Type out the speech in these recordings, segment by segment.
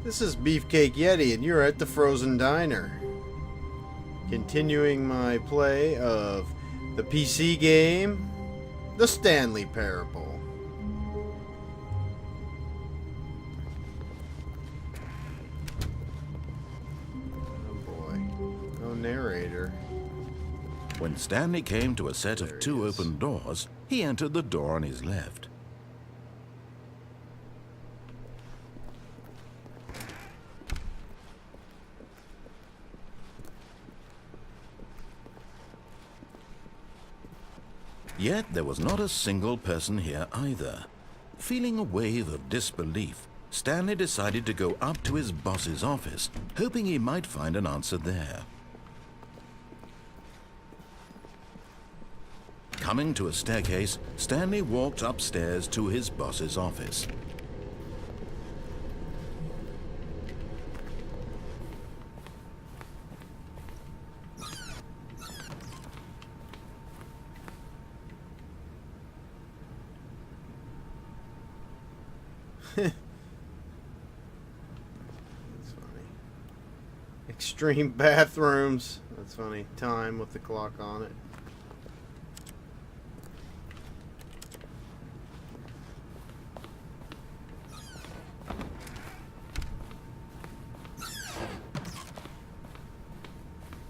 This is BeefCakeYeti, and you're at the Frozen Diner. Continuing my play of the PC game, The Stanley Parable. Oh boy. No narrator. When Stanley came to a set of two open doors, he entered the door on his left. Yet there was not a single person here either. Feeling a wave of disbelief, Stanley decided to go up to his boss's office, hoping he might find an answer there. Coming to a staircase, Stanley walked upstairs to his boss's office. That's funny. Extreme bathrooms. That's funny. Time with the clock on it.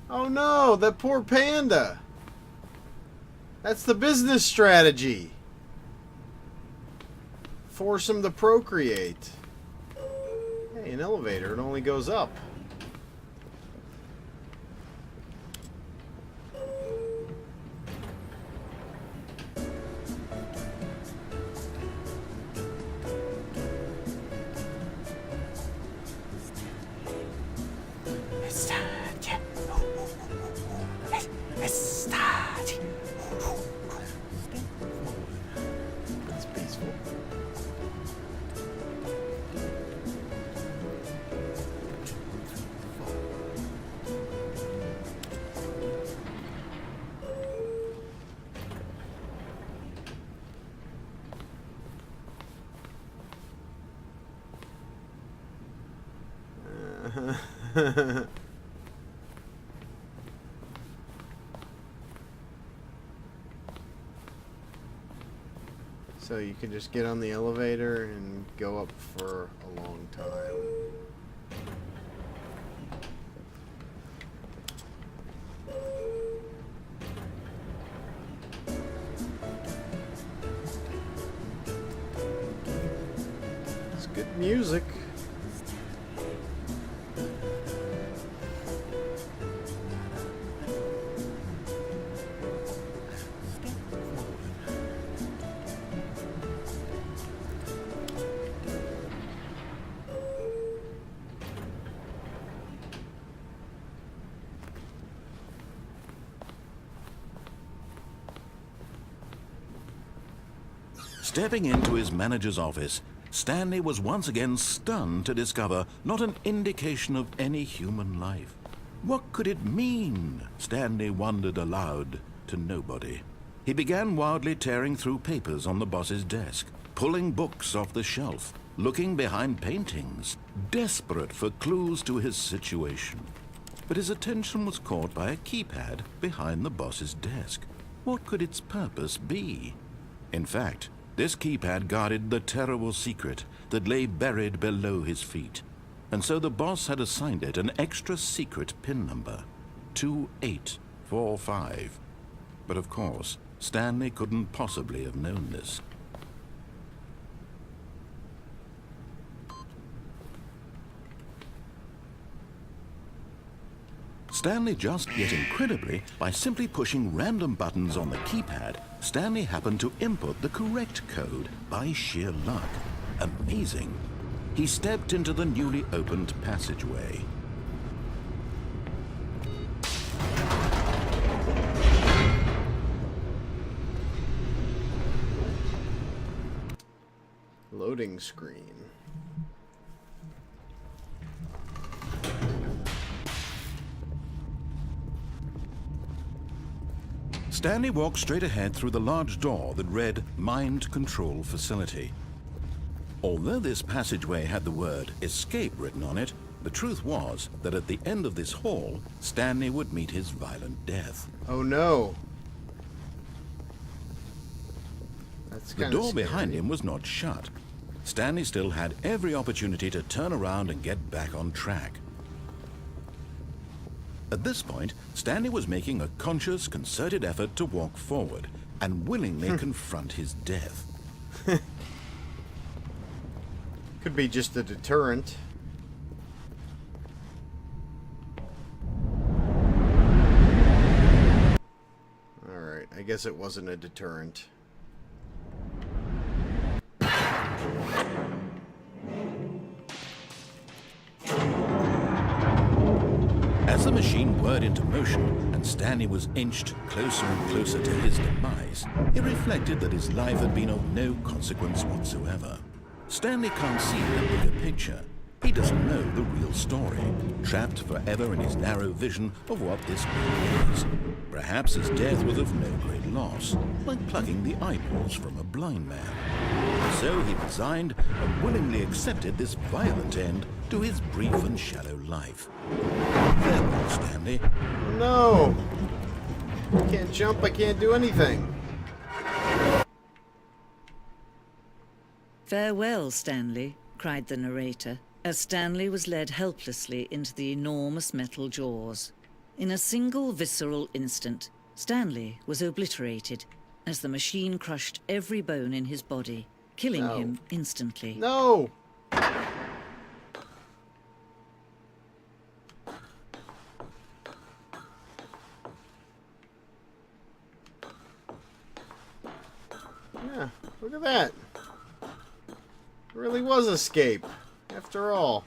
Oh no, that poor panda. That's the business strategy. Force him to procreate. Hey, an elevator, it only goes up. It's peaceful. So you can just get on the elevator and go up for a long time. It's good music. Stepping into his manager's office, Stanley was once again stunned to discover not an indication of any human life. What could it mean? Stanley wondered aloud to nobody. He began wildly tearing through papers on the boss's desk, pulling books off the shelf, looking behind paintings, desperate for clues to his situation. But his attention was caught by a keypad behind the boss's desk. What could its purpose be? In fact, this keypad guarded the terrible secret that lay buried below his feet. And so the boss had assigned it an extra secret PIN number, 2845. But of course, Stanley couldn't possibly have known this. Stanley just, yet incredibly, by simply pushing random buttons on the keypad, Stanley happened to input the correct code by sheer luck. Amazing. He stepped into the newly opened passageway. Loading screen. Stanley walked straight ahead through the large door that read Mind Control Facility. Although this passageway had the word escape written on it, the truth was that at the end of this hall, Stanley would meet his violent death. Oh no. That's The kind of door scary. behind him was not shut. Stanley still had every opportunity to turn around and get back on track. At this point, Stanley was making a conscious, concerted effort to walk forward and willingly confront his death. Could be just a deterrent. Alright, I guess it wasn't a deterrent. As the machine whirred into motion and Stanley was inched closer and closer to his demise, he reflected that his life had been of no consequence whatsoever. Stanley can't see the bigger picture. He doesn't know the real story, trapped forever in his narrow vision of what this world is. Perhaps his death was of no great loss, like plucking the eyeballs from a blind man. So he resigned and willingly accepted this violent end to his brief and shallow life. Farewell, Stanley. No! I can't jump, I can't do anything. "Farewell, Stanley," cried the narrator, as Stanley was led helplessly into the enormous metal jaws. In a single visceral instant, Stanley was obliterated as the machine crushed every bone in his body, killing him instantly. No! Yeah, look at that. It really was escape, after all.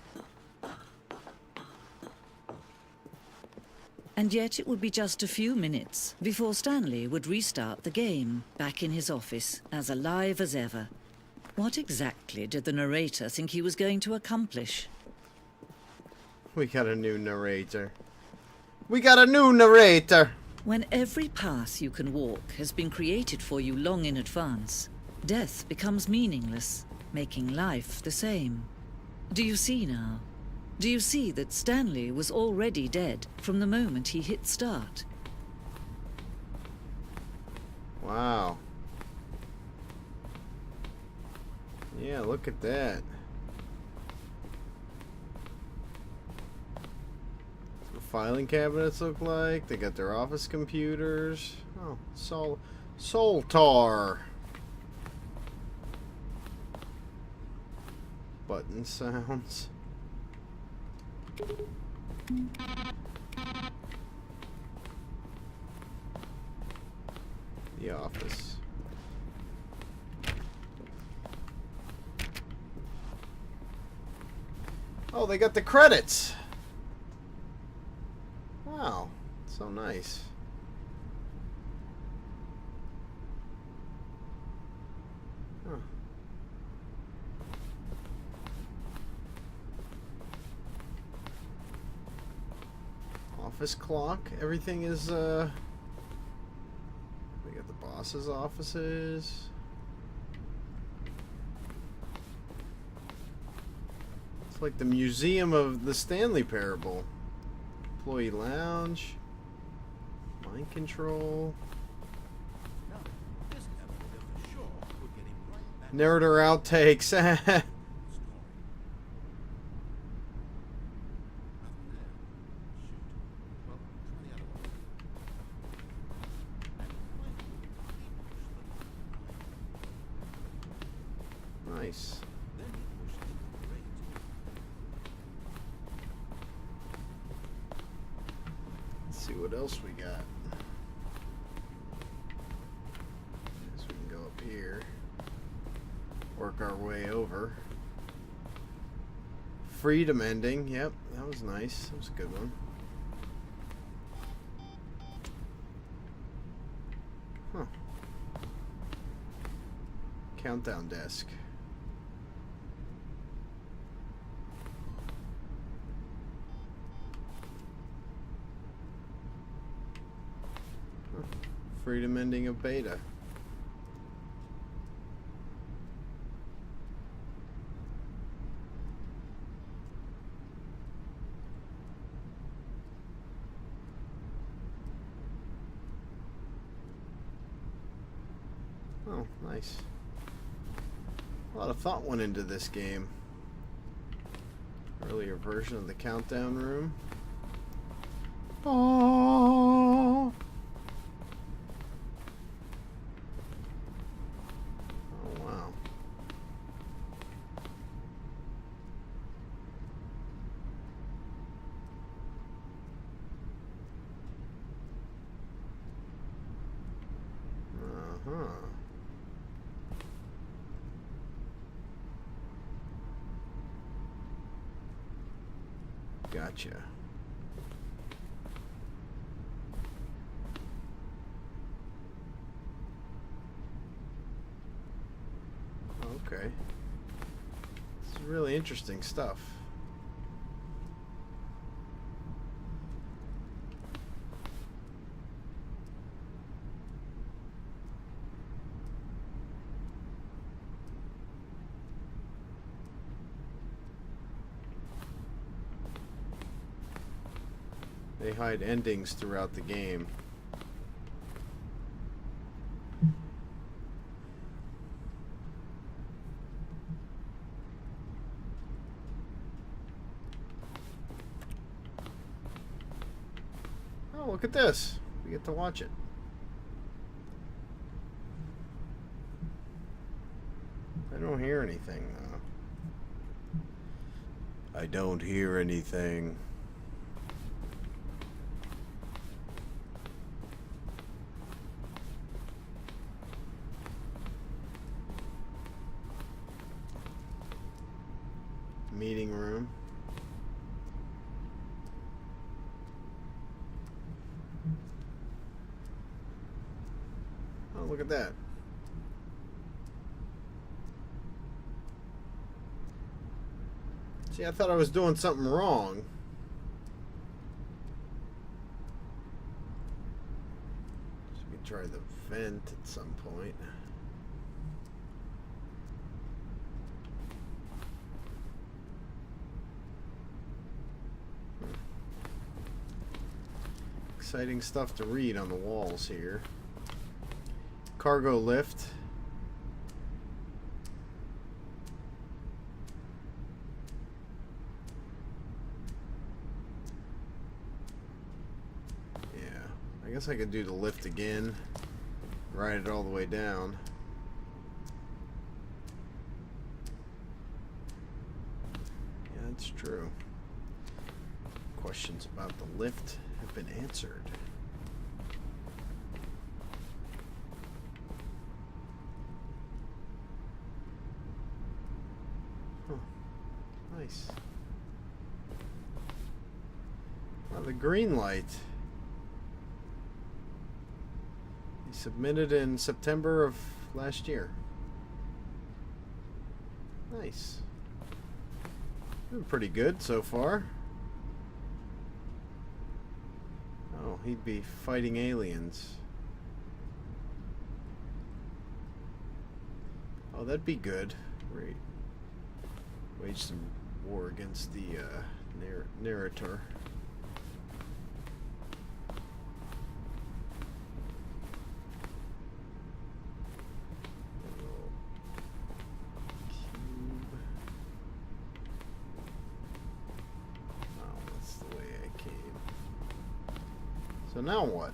And yet it would be just a few minutes before Stanley would restart the game, back in his office, as alive as ever. What exactly did the narrator think he was going to accomplish? We got a new narrator. We got a new narrator! When every path you can walk has been created for you long in advance, death becomes meaningless, making life the same. Do you see now? Do you see that Stanley was already dead from the moment he hit start? Wow. Yeah, look at that. That's what filing cabinets look like. They got their office computers. Oh, Soltar. Button sounds. The office. Oh, they got the credits. Wow, so nice. Huh. Office clock. Everything is, we got the boss's offices. It's like the museum of the Stanley Parable. Employee lounge. Mind control. Narrator outtakes. Nice. Let's see what else we got. Guess we can go up here. Work our way over. Freedom ending. Yep, that was nice. That was a good one. Huh. Countdown desk. Freedom ending of beta. Oh, nice. A lot of thought went into this game. Earlier version of the countdown room. Oh. Oh, wow. Uh-huh. Gotcha. Okay. This is really interesting stuff. They hide endings throughout the game. Oh, look at this. We get to watch it. I don't hear anything, though. I don't hear anything. Meeting room. Oh, look at that. See, I thought I was doing something wrong. So we could try the vent at some point. Exciting stuff to read on the walls here. Cargo lift. Yeah, I guess I could do the lift again. Ride it all the way down. Yeah, that's true. Questions about the lift have been answered. Huh. Nice. Well, the green light. He submitted in September of last year. Nice. Been pretty good so far. Oh, he'd be fighting aliens. Oh, that'd be good. Wage some war against the narrator. So now what?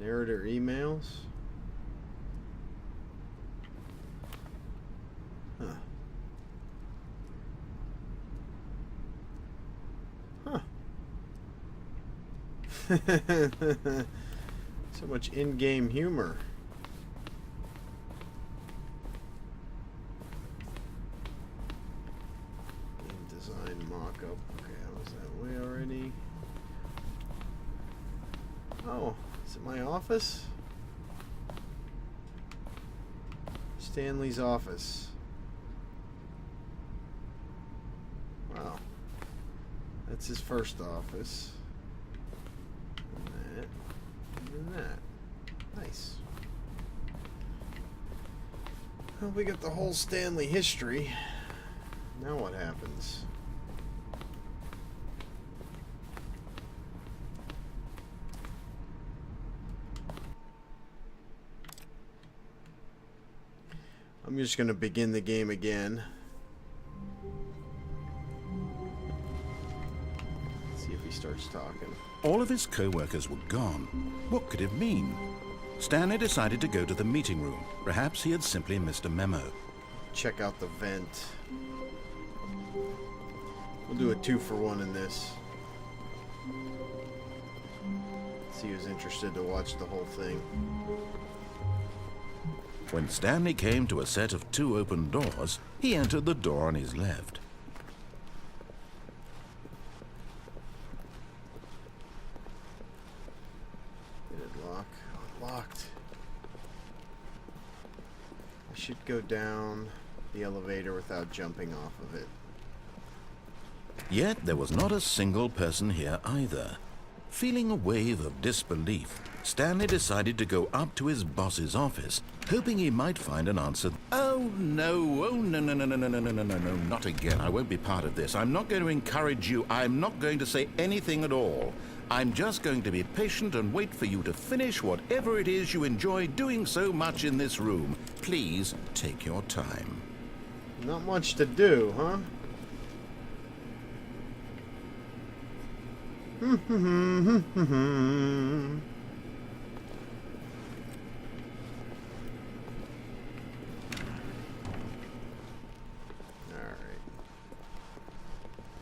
Narrator emails? Huh. Huh. So much in-game humor. Oh, is it my office? Stanley's office. Wow. That's his first office. And that. And that. Nice. Well, we got the whole Stanley history. Now what happens? I'm just gonna begin the game again. Let's see if he starts talking. All of his co-workers were gone. What could it mean? Stanley decided to go to the meeting room. Perhaps he had simply missed a memo. Check out the vent. We'll do a 2-for-1 in this. See who's interested to watch the whole thing. When Stanley came to a set of 2 open doors, he entered the door on his left. Did it lock? Locked. I should go down the elevator without jumping off of it. Yet there was not a single person here either. Feeling a wave of disbelief, Stanley decided to go up to his boss's office, hoping he might find an answer. Oh no, no, not again. I won't be part of this. I'm not going to encourage you. I'm not going to say anything at all. I'm just going to be patient and wait for you to finish whatever it is you enjoy doing so much in this room. Please take your time. Not much to do, huh?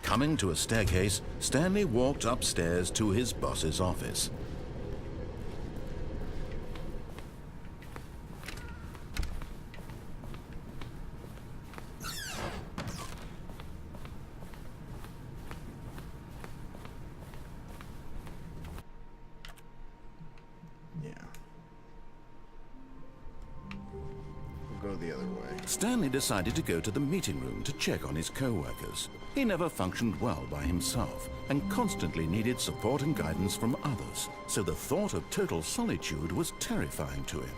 Coming to a staircase, Stanley walked upstairs to his boss's office. Go the other way. Stanley decided to go to the meeting room to check on his co-workers. He never functioned well by himself and constantly needed support and guidance from others, so the thought of total solitude was terrifying to him.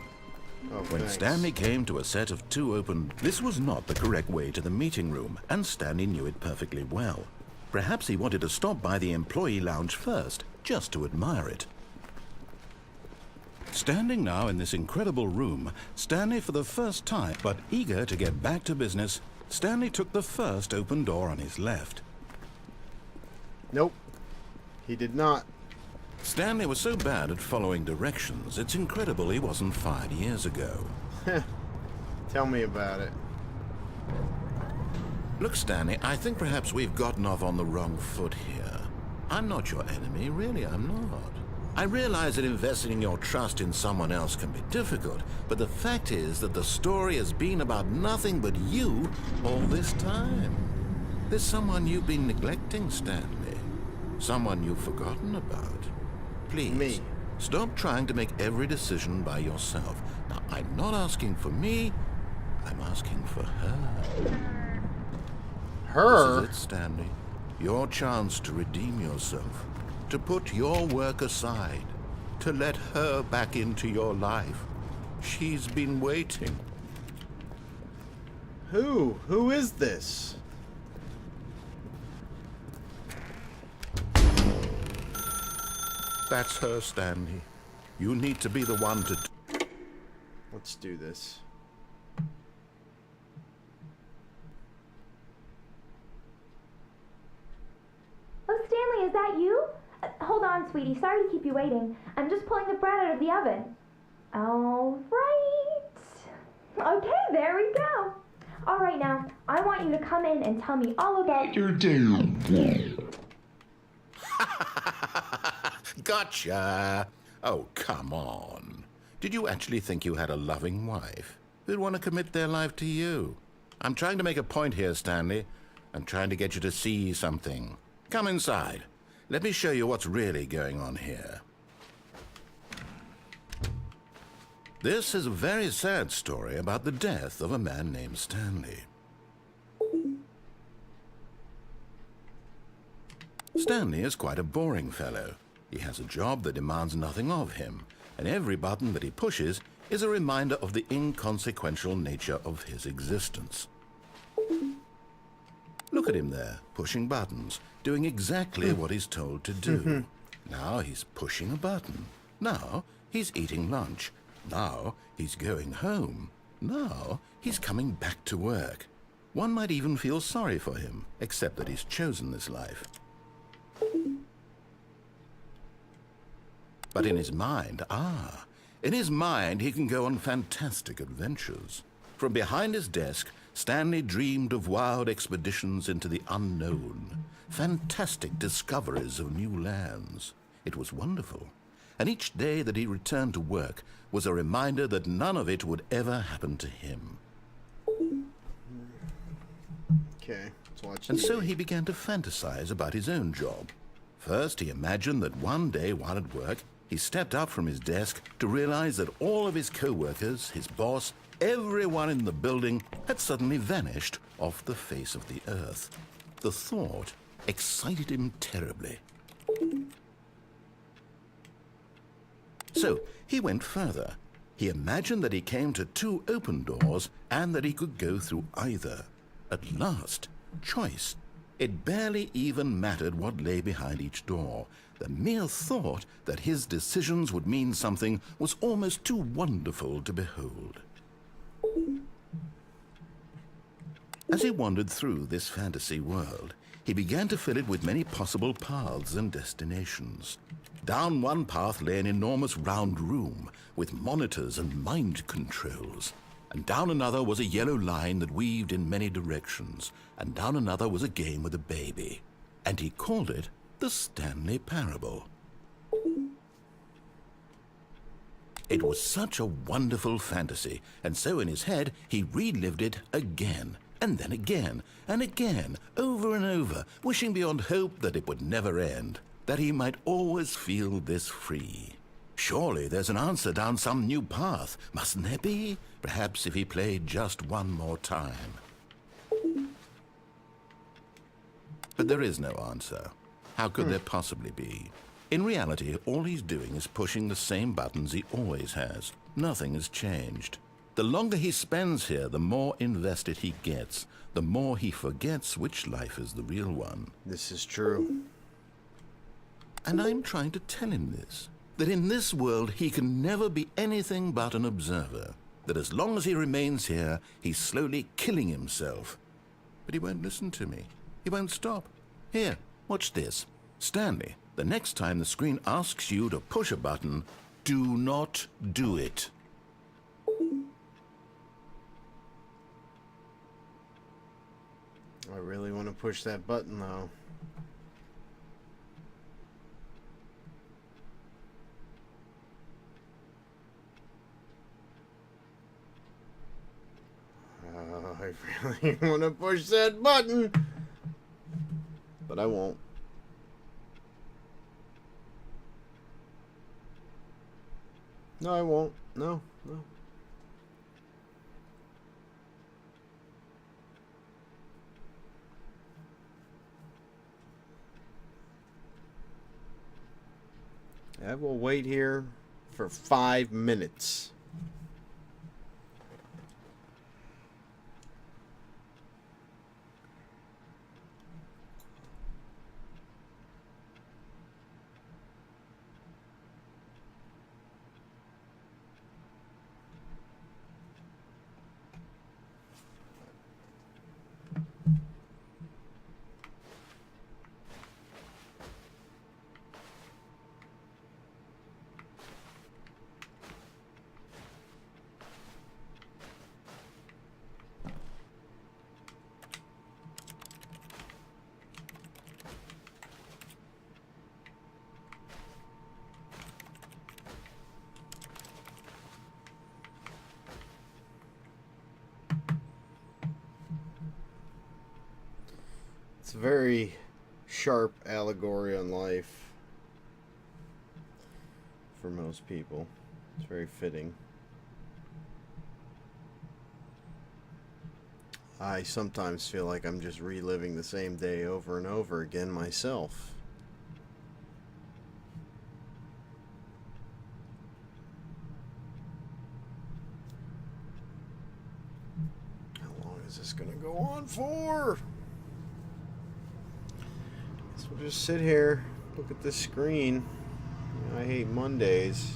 When Stanley came to a set of 2 open, this was not the correct way to the meeting room, and Stanley knew it perfectly well. Perhaps he wanted to stop by the employee lounge first, just to admire it. Standing now in this incredible room, Stanley for the first time, but eager to get back to business, Stanley took the first open door on his left. Nope, he did not. Stanley was so bad at following directions, it's incredible he wasn't fired years ago. Tell me about it. Look, Stanley, I think perhaps we've gotten off on the wrong foot here. I'm not your enemy, really, I'm not. I realize that investing your trust in someone else can be difficult, but the fact is that the story has been about nothing but you all this time. There's someone you've been neglecting, Stanley. Someone you've forgotten about. Please, stop trying to make every decision by yourself. Now, I'm not asking for me, I'm asking for her. Her? This is it, Stanley. Your chance to redeem yourself. To put your work aside, to let her back into your life. She's been waiting. Who? Who is this? That's her, Stanley. You need to be the one to... Let's do this. Oh, Stanley, is that you? Hold on, sweetie. Sorry to keep you waiting. I'm just pulling the bread out of the oven. All right. Okay, there we go. All right, now, I want you to come in and tell me all about your day. Gotcha. Oh, come on. Did you actually think you had a loving wife who'd want to commit their life to you? I'm trying to make a point here, Stanley. I'm trying to get you to see something. Come inside. Let me show you what's really going on here. This is a very sad story about the death of a man named Stanley. Stanley is quite a boring fellow. He has a job that demands nothing of him, and every button that he pushes is a reminder of the inconsequential nature of his existence. Look at him there, pushing buttons, doing exactly what he's told to do. Now he's pushing a button. Now he's eating lunch. Now he's going home. Now he's coming back to work. One might even feel sorry for him, except that he's chosen this life. But in his mind, he can go on fantastic adventures. From behind his desk, Stanley dreamed of wild expeditions into the unknown, fantastic discoveries of new lands. It was wonderful, and each day that he returned to work was a reminder that none of it would ever happen to him. Okay, let's watch And TV. so he began to fantasize about his own job. First, he imagined that one day while at work, he stepped up from his desk to realize that all of his co-workers, his boss, everyone in the building had suddenly vanished off the face of the earth. The thought excited him terribly. So he went further. He imagined that he came to 2 open doors and that he could go through either. At last, choice. It barely even mattered what lay behind each door. The mere thought that his decisions would mean something was almost too wonderful to behold. As he wandered through this fantasy world, he began to fill it with many possible paths and destinations. Down one path lay an enormous round room with monitors and mind controls. And down another was a yellow line that weaved in many directions. And down another was a game with a baby. And he called it the Stanley Parable. It was such a wonderful fantasy, and so in his head he relived it again, and then again, and again, over and over, wishing beyond hope that it would never end, that he might always feel this free. Surely there's an answer down some new path, mustn't there be? Perhaps if he played just one more time. But there is no answer. How could there possibly be? In reality, all he's doing is pushing the same buttons he always has. Nothing has changed. The longer he spends here, the more invested he gets, the more he forgets which life is the real one. This is true. And I'm trying to tell him this, that in this world he can never be anything but an observer, that as long as he remains here, he's slowly killing himself. But he won't listen to me. He won't stop. Here, watch this. Stanley, the next time the screen asks you to push a button, do not do it. I really want to push that button, though. I really want to push that button, but I won't. No, I won't. No, no. I will wait here for 5 minutes. It's a very sharp allegory on life for most people. It's very fitting. I sometimes feel like I'm just reliving the same day over and over again myself. How long is this gonna go on for? So we'll just sit here, look at this screen. You know, I hate Mondays.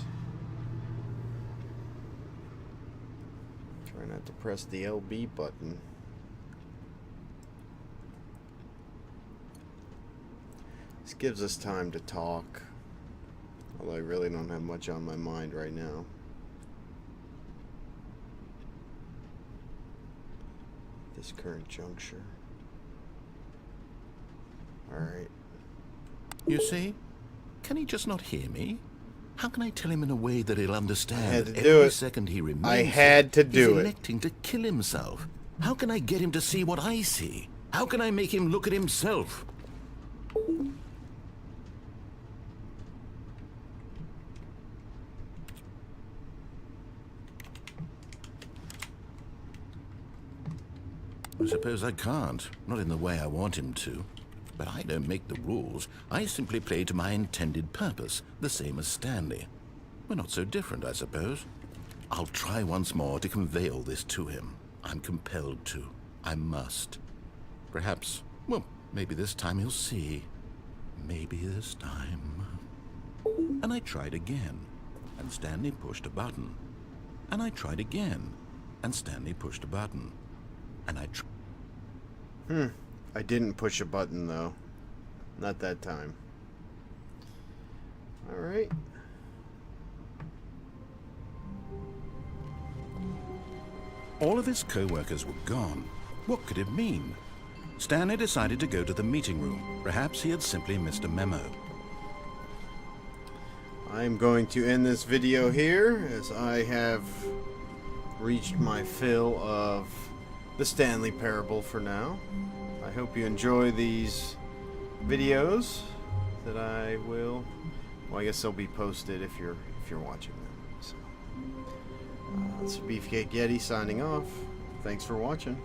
Try not to press the LB button. This gives us time to talk. Although I really don't have much on my mind right now. This current juncture. Alright. You see? Can he just not hear me? How can I tell him in a way that he'll understand? I had to that do every it. second he remains I had to do he's it. electing to kill himself. How can I get him to see what I see? How can I make him look at himself? I suppose I can't. Not in the way I want him to. But I don't make the rules. I simply play to my intended purpose, the same as Stanley. We're not so different, I suppose. I'll try once more to convey all this to him. I'm compelled to. I must. Perhaps, well, maybe this time he'll see. Maybe this time. And I tried again, and Stanley pushed a button. And I tried again, and Stanley pushed a button. And I didn't push a button though. Not that time. Alright. All of his co-workers were gone. What could it mean? Stanley decided to go to the meeting room. Perhaps he had simply missed a memo. I'm going to end this video here as I have reached my fill of the Stanley Parable for now. I hope you enjoy these videos that I will, well, I guess they'll be posted if you're watching them. So, it's BeefCakeYeti signing off. Thanks for watching.